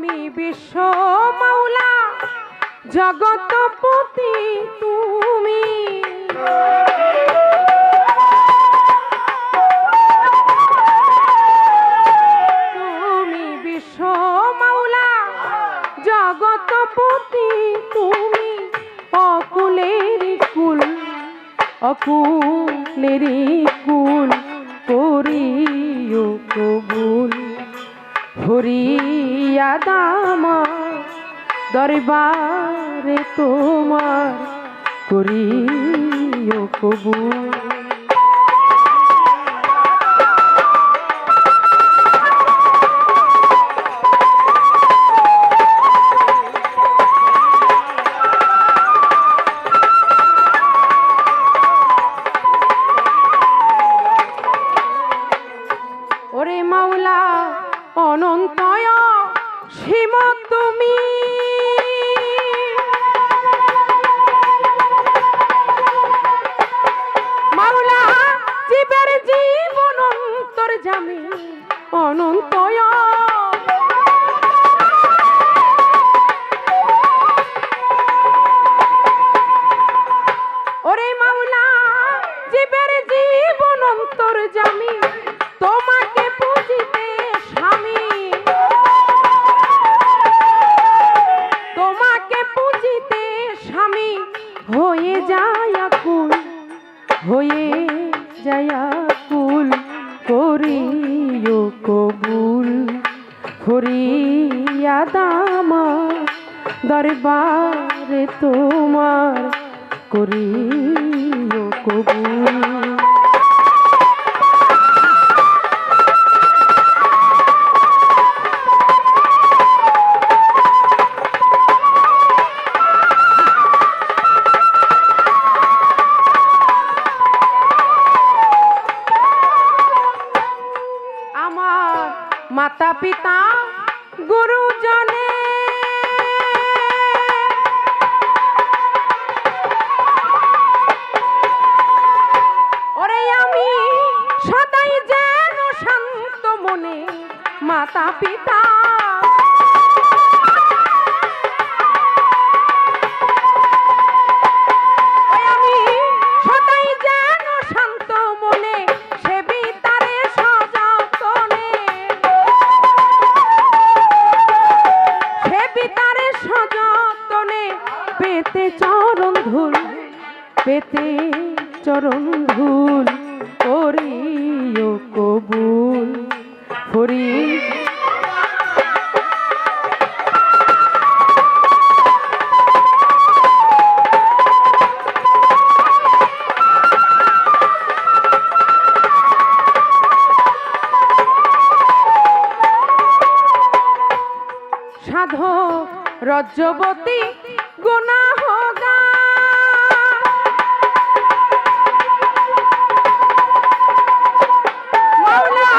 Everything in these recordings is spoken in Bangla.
তুমি বিশ্ব মাওলা জগৎপতি তুমি তুমি বিশ্ব মাওলা জগৎপতি তুমি অকুলের কুল অকুলের কুল করিও কবুল ফরিয়াদামা দরবারে তোমার করিও কবুল। ওরে মাওলা অনন্তয় সীম তুমি মাওলা জীবের জীবন অন্তর্যামী অনন্তয় ওরে মাওলা জীবের জীবন অন্তর্যামী তোমাকে পুজিতে স্বামী তোমাকে পুজিতে স্বামী হয়ে যায় আকুল হয়ে যায় আকুল করিও কবুল ফরিয়াদামা দরবারে তোমার করিও কবুল। মাতা পিতা গুরুজনে ওরে আমি সদাই যেন শান্ত মনে মাতা পিতা আমি সদাই যেন শান্ত মনে সেবি তারে সযতনে পিতারে সযতনে পেতে চরণ ধুল পেতে চরণ ধুল করিও কবুল ফরি সাধো রজ্জবতী গুনাহগার মাওলা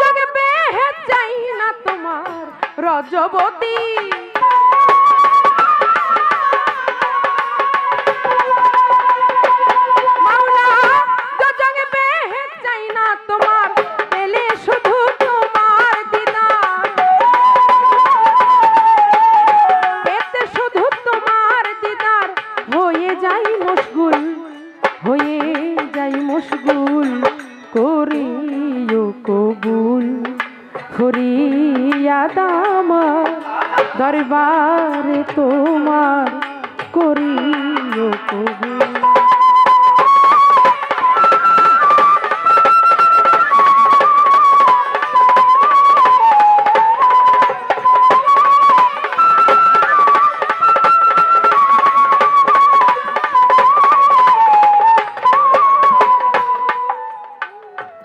জগে বেহে চাই না তোমার রজ্জবতী মাওলা জগে বেহে চাই না তোমার পেলে শুধু তোমার দিদার পেতে শুধু তোমার দিদার হয়ে যাই মশগুল করিও কবুল ফরিয়াদামা দরবারে তোমার করিও কবুল।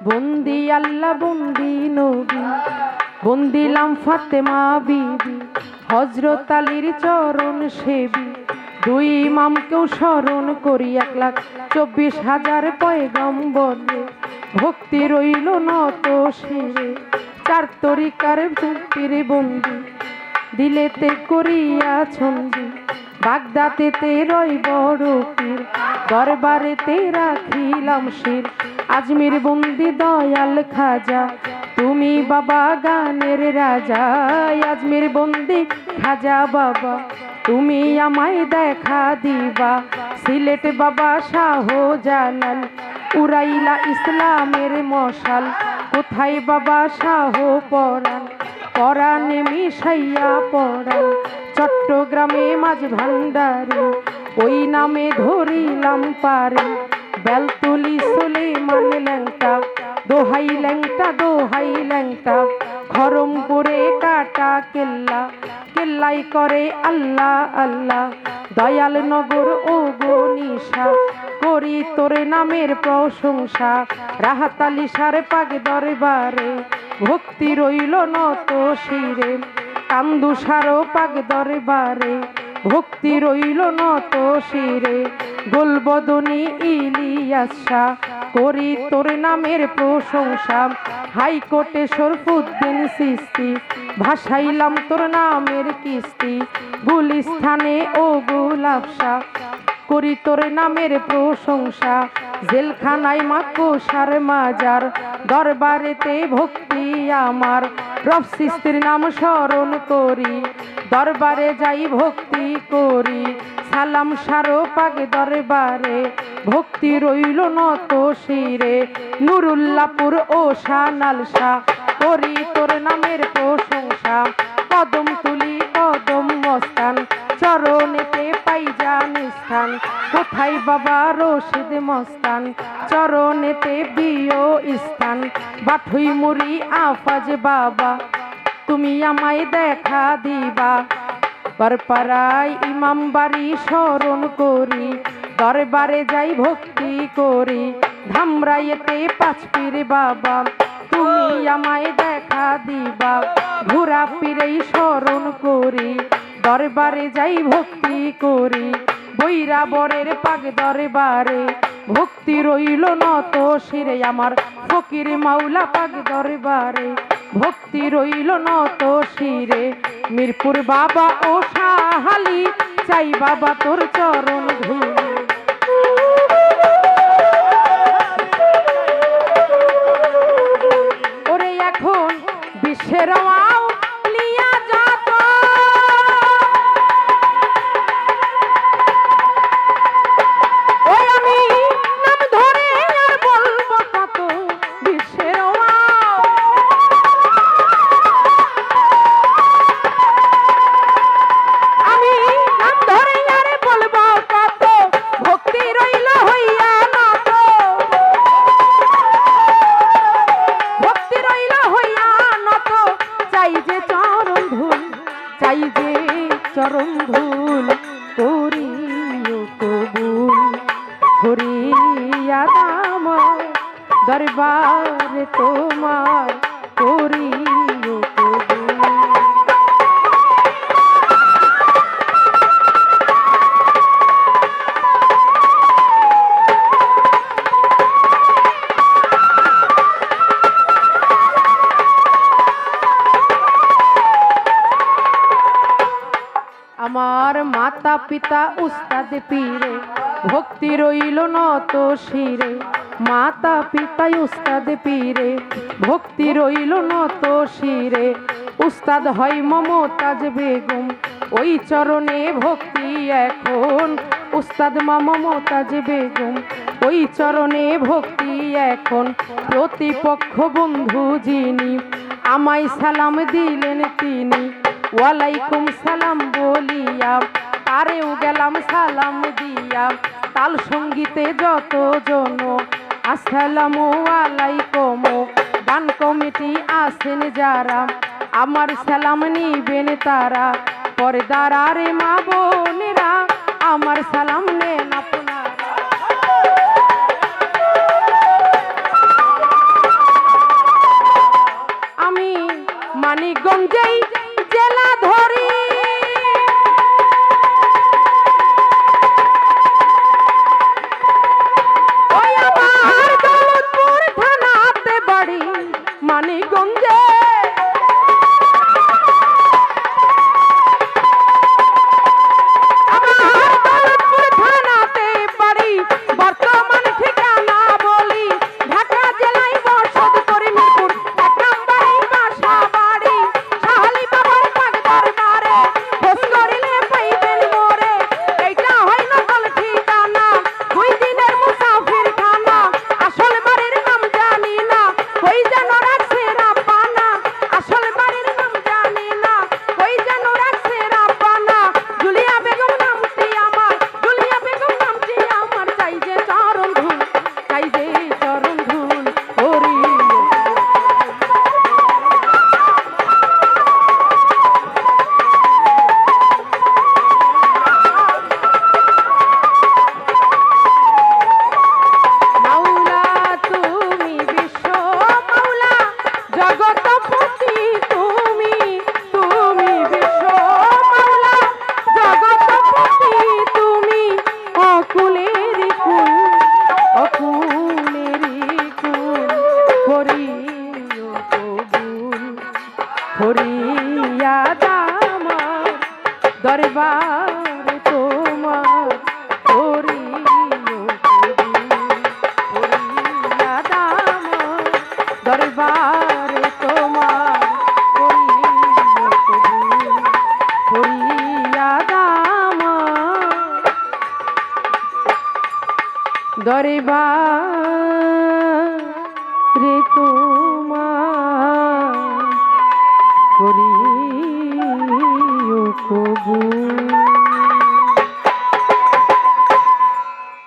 বন্দি আল্লাহ বন্দি নবী বন্দিলাম ফাতেমা বিবি হযরত আলীর চরণ সেবী দুই ইমামকেও স্মরণ করি 1,24,000 পয়গম্বরে ভক্তি রইল নত শিরে চার তরিকার পীরে বন্দি দিলেতে করিয়া ছন্দি বাগদাতেতে রই বড় পীর দরবারেতে রাখিলাম শির আজমির বন্দি দয়াল খাজা তুমি বাবা গানের রাজা, আজমির বন্দি খাজা বাবা, তুমি আমায় দেখা দিবা। সিলেট বাবা শাহজালাল, উড়াইলা ইসলামের মশাল, কোথায় বাবা শাহ পরাণ, পরাণে মিশাইয়া পরাণ। চট্টগ্রামে মাঝ ভান্ডারে, ওই নামে ধরিলাম পারে। বেলতলি সুলেমান ল্যাংটা, দোহাই ল্যাংটা দোহাই ল্যাংটা। খরমপুরে কাটা কেল্লা, কেল্লাই করে আল্লাহ আল্লাহ। দয়াল নগর ও গনিশা, করি তোর নামের প্রশংসা। রাহাতালি সারে পাক দরবারে, ভক্তি রইল নত শিরে। কান্দুসারো পাক দরবারে, ভক্তি রইল নত শিরে। গোলবদনী ইলিয়াস শাহ, করি তোর নামের প্রশংসা। হাইকোর্টে শরফুদ্দিন চিশতি, ভাসাইলাম তোর নামের কিস্তি। গুলিস্থানে ও গোলাপ শাহ, করি তোর নামের প্রশংসা। জেলখানায় মাকোসার মাজার, দরবারেতে ভক্তি আমার। রব চিশতির নাম স্মরণ করি, দরবারে যাই ভক্তি করি। সালাম সারো পাক দরবারে, ভক্তি রইল নত শিরে। নুরুল্লাপুর ও শানাল শাহ, করি তোর নামের প্রশংসা। কদম তুলি কদম মস্তান, চরণেতে পাই জান স্থান। কোথায় বাবা রশিদ মস্তান, চরণেতে বিয় স্থান। বাঠুই মুড়ি আফাজ বাবা, তুমি আমায় দেখা দিবা। পারপাড়ায় ইমাম বাড়ি স্মরণ করি, দরবারে যাই ভক্তি করি। ধামরাইয়েতে পাঁচ পীর বাবা, তুমি আমায় দেখা দিবা। ঘোরা পীরেই স্মরণ করি, দরবারে যাই ভক্তি করি। বৈরাবরের পাক দরবারে, ভক্তি রইল নত শিরে আমার। ফকির মাওলা পাক দরবারে, ভক্তি রইল নত শিরে। মিরপুর বাবা ও শাহালি, চাই বাবা তোর চরণ ধুলি। ওরে এখন বিশ্বের আউলিয়া যত, ওই আমি নাম ধরে আর বলবো কত। বিশ্বের আমি নাম ধরে আর বলবো কত। ভক্তি রইল হইয়া নত, ভক্তি রইল হইয়া নত। চাই যে চরণ ধুল, চাই যে চরণ ধুল। করিও কবুল, ফরিয়াদাম দরবারে তোমার। করিও কবুল। আমার মাতা পিতা উস্তাদ পীরে, ভক্তি রইল নত শিরে। মাতা পিতা উস্তাদ পীরে, ভক্তি রইল নত শিরে। উস্তাদ হয় মমতাজ বেগম, ওই চরণে ভক্তি এখন। উস্তাদ মা মমতাজ বেগম, ওই চরণে ভক্তি এখন। প্রতিপক্ষ বন্ধু যিনি, আমায় সালাম দিলেন তিনি। ওয়ালাইকুম সালাম বলিয়া, তারেও গেলাম সালাম দিয়া। তাল সঙ্গীতে যত জন, আসসালামু আলাইকুম। গান কমিটি আছেন যারা, আমার সালাম নিবেন তারা। পর্দারে মা বোনেরা, আমার সালাম নেন আপনারা। আমি মানিকগঞ্জেই জেলা ধরি, ওই আমার দৌলতপুর থানাতে বাড়ি। মানিকগঞ্জে আমার দৌলতপুর থানাতে বাড়ি। বর্তমান ঠিকানা বলি, ঢাকা জেলায় বসত করি। মিরপুর 1 নম্বর দরবারে তোমার করিও করিয়া দাম দরবারে তোমার করিয়া দাম দরবারে তোমার করিয়া